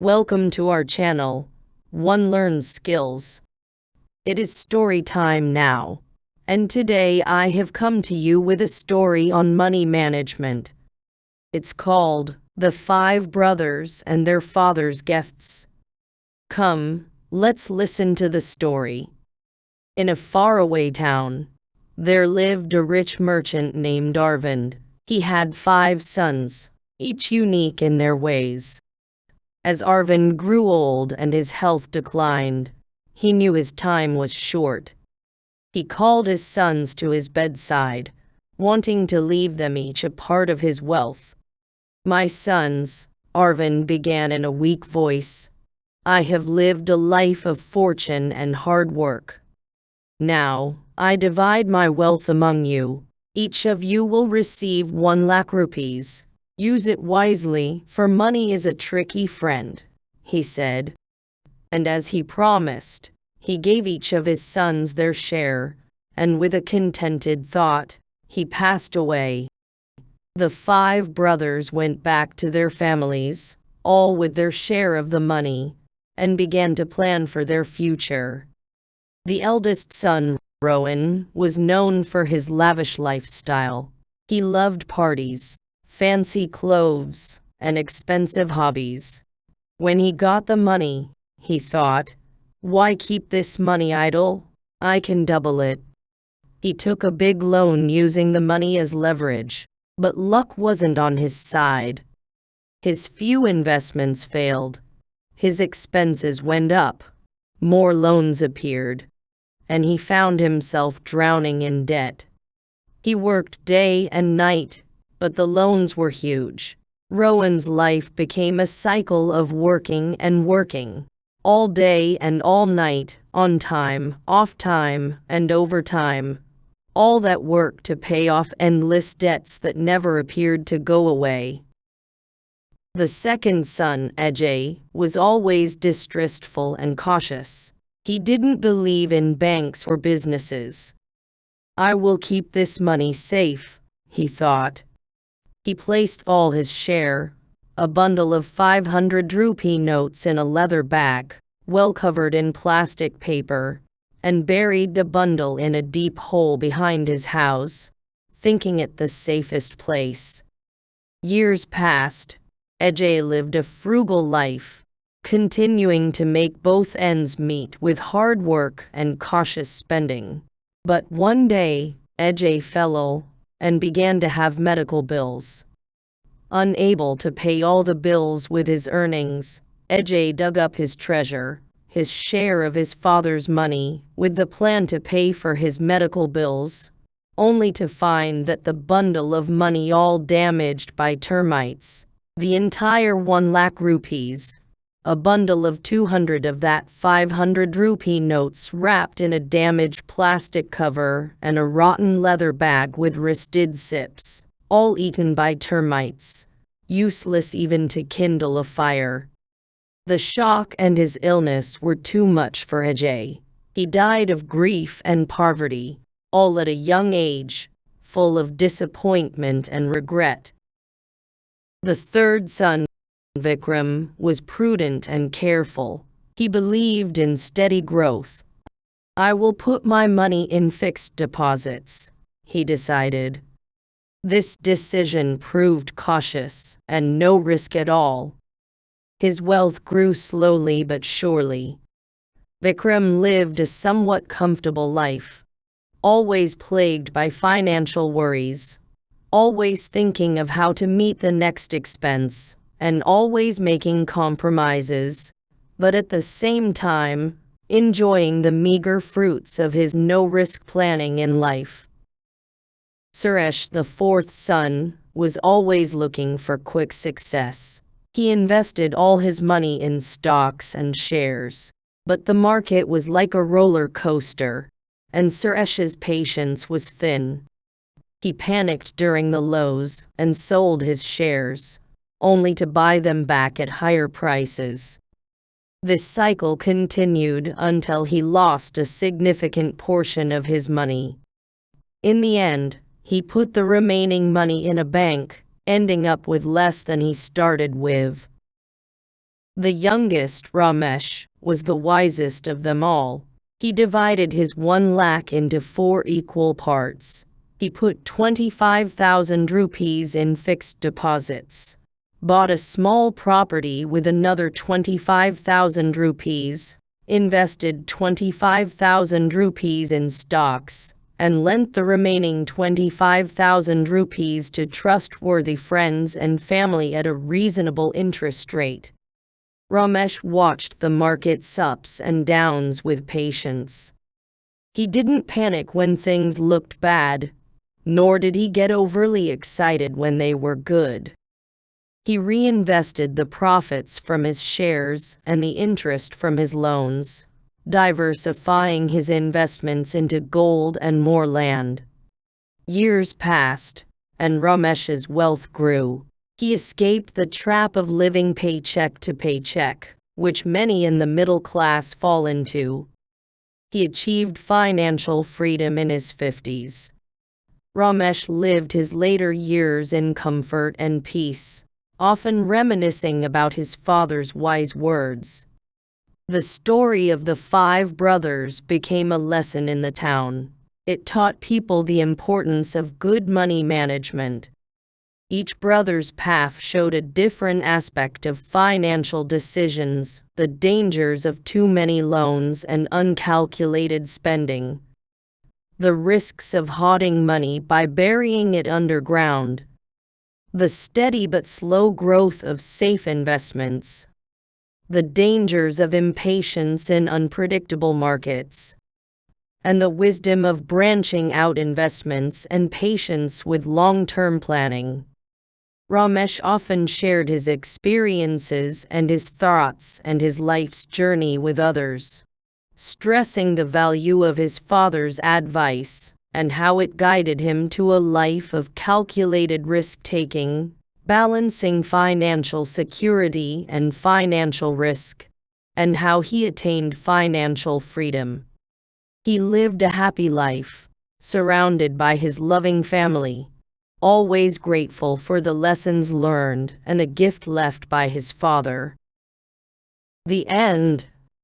Welcome to our channel, One Learns Skills. It is story time now, and today I have come to you with a story on money management. It's called The Five Brothers and Their Father's Gifts. Come, let's listen to the story. In a faraway town, there lived a rich merchant named Arvind. He had 5 sons, each unique in their ways. As Arvind grew old and his health declined, he knew his time was short. He called his sons to his bedside, wanting to leave them each a part of his wealth. "My sons," Arvind began in a weak voice, "I have lived a life of fortune and hard work. Now, I divide my wealth among you. Each of you will receive 1 lakh rupees. Use it wisely, for money is a tricky friend," he said. And as he promised, he gave each of his sons their share, and with a contented thought, he passed away. The 5 brothers went back to their families, all with their share of the money, and began to plan for their future. The eldest son, Rowan, was known for his lavish lifestyle. He loved parties, fancy clothes, and expensive hobbies. When he got the money, he thought, "Why keep this money idle? I can double it." He took a big loan using the money as leverage, but luck wasn't on his side. His few investments failed. His expenses went up. More loans appeared, and he found himself drowning in debt. He worked day and night, but the loans were huge. Rowan's life became a cycle of working and working, all day and all night, on time, off time, and overtime. All that work to pay off endless debts that never appeared to go away. The second son, Ajay, was always distrustful and cautious. He didn't believe in banks or businesses. "I will keep this money safe," he thought. He placed all his share, a bundle of 500 rupee notes, in a leather bag, well covered in plastic paper, and buried the bundle in a deep hole behind his house, thinking it the safest place. Years passed. Ajay lived a frugal life, continuing to make both ends meet with hard work and cautious spending. But one day, Ajay fell ill and began to have medical bills. Unable to pay all the bills with his earnings, Ajay dug up his treasure, his share of his father's money, with the plan to pay for his medical bills, only to find that the bundle of money all damaged by termites. The entire 1 lakh rupees, a bundle of 200 of that 500 rupee notes wrapped in a damaged plastic cover, and a rotten leather bag with wristed sips, all eaten by termites, useless even to kindle a fire. The shock and his illness were too much for Ajay. He died of grief and poverty, all at a young age, full of disappointment and regret. The third son, Vikram, was prudent and careful. He believed in steady growth. "I will put my money in fixed deposits," he decided. This decision proved cautious and no risk at all. His wealth grew slowly but surely. Vikram lived a somewhat comfortable life, always plagued by financial worries, always thinking of how to meet the next expense, and always making compromises, but at the same time, enjoying the meager fruits of his no-risk planning in life. Suresh, the fourth son, was always looking for quick success. He invested all his money in stocks and shares, but the market was like a roller coaster, and Suresh's patience was thin. He panicked during the lows and sold his shares, only to buy them back at higher prices. This cycle continued until he lost a significant portion of his money. In the end, he put the remaining money in a bank, ending up with less than he started with. The youngest, Ramesh, was the wisest of them all. He divided his 1 lakh into 4 equal parts. He put 25,000 rupees in fixed deposits, bought a small property with another 25,000 rupees, invested 25,000 rupees in stocks, and lent the remaining 25,000 rupees to trustworthy friends and family at a reasonable interest rate. Ramesh watched the market's ups and downs with patience. He didn't panic when things looked bad, nor did he get overly excited when they were good. He reinvested the profits from his shares and the interest from his loans, diversifying his investments into gold and more land. Years passed, and Ramesh's wealth grew. He escaped the trap of living paycheck to paycheck, which many in the middle class fall into. He achieved financial freedom in his 50s. Ramesh lived his later years in comfort and peace, often reminiscing about his father's wise words. The story of the 5 brothers became a lesson in the town. It taught people the importance of good money management. Each brother's path showed a different aspect of financial decisions, the dangers of too many loans and uncalculated spending, the risks of hoarding money by burying it underground, the steady but slow growth of safe investments, the dangers of impatience in unpredictable markets, and the wisdom of branching out investments and patience with long-term planning. Ramesh often shared his experiences and his thoughts and his life's journey with others, stressing the value of his father's advice and how it guided him to a life of calculated risk-taking, balancing financial security and financial risk, and how he attained financial freedom. He lived a happy life, surrounded by his loving family, always grateful for the lessons learned and a gift left by his father. The end.